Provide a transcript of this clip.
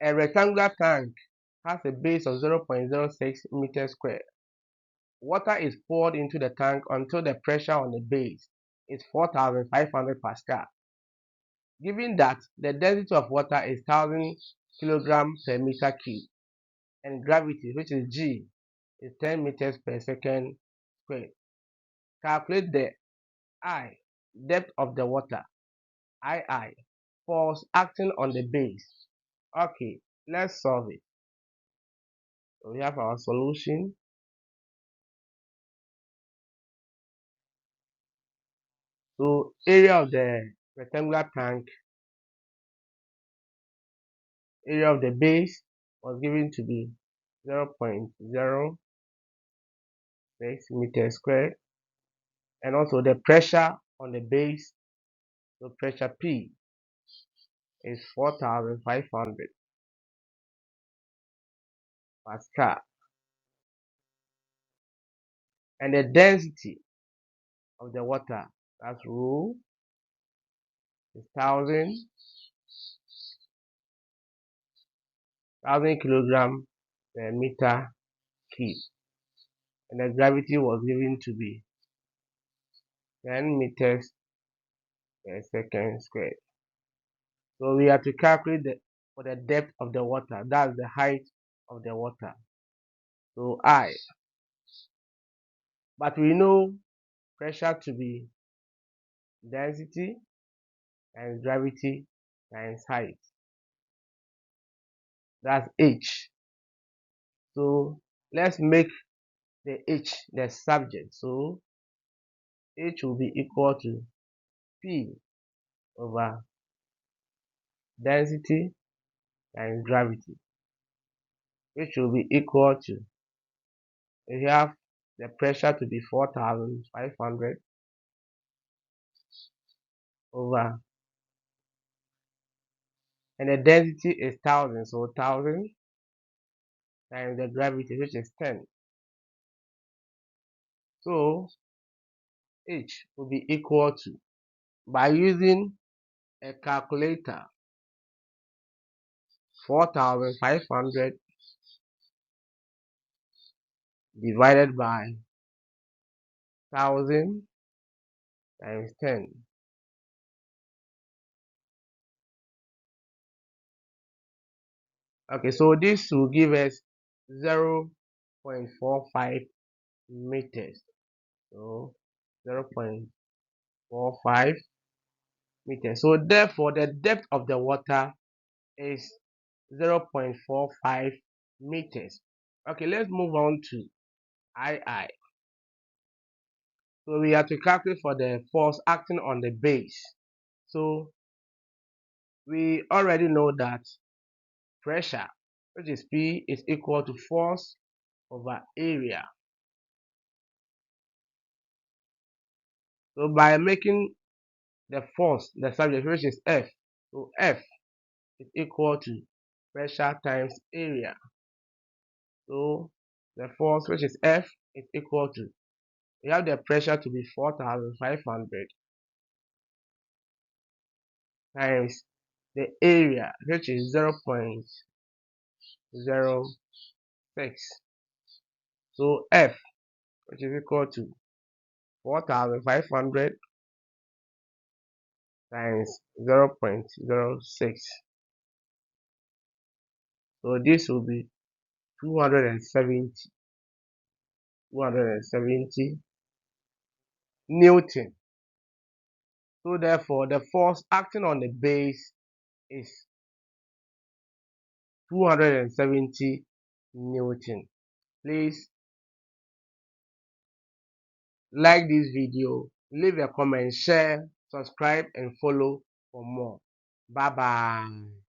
A rectangular tank has a base of 0.06 meters squared. Water is poured into the tank until the pressure on the base is 4,500 Pascal. Given that the density of water is 1,000 kilograms per meter cube and gravity, which is G, is 10 meters per second squared, calculate the I, depth of the water, II, force acting on the base. Okay, let's solve it. So we have our solution. So area of the rectangular tank, area of the base was given to be 0.06 meters squared, and also the pressure on the base, so pressure P is 4,500 Pascal, and the density of the water, that's rho, is 1,000 kilograms per meter cube, and the gravity was given to be 10 meters per second squared. So we have to calculate for the depth of the water, that's the height of the water. So I, but we know pressure to be density times gravity times height, that's H. So let's make the H the subject. So H will be equal to P over density times gravity, which will be equal to, we have the pressure to be 4,500 over, and the density is 1,000, so 1,000 times the gravity, which is 10. So H will be equal to, by using a calculator, 4,500 divided by 1,000 times 10. Okay, so this will give us 0.45 meters. So 0.45 meters. So therefore, the depth of the water is 0.45 meters. Okay, let's move on to II. So we have to calculate for the force acting on the base. So we already know that pressure, which is P, is equal to force over area. So by making the force the subject, which is F, so F is equal to pressure times area. So the force, which is F, is equal to, we have the pressure to be 4,500 times the area, which is 0.06. So F, which is equal to 4,500 times 0.06. So this will be 270 Newton. So therefore, the force acting on the base is 270 Newton. Please like this video, leave a comment, share, subscribe, and follow for more. Bye bye.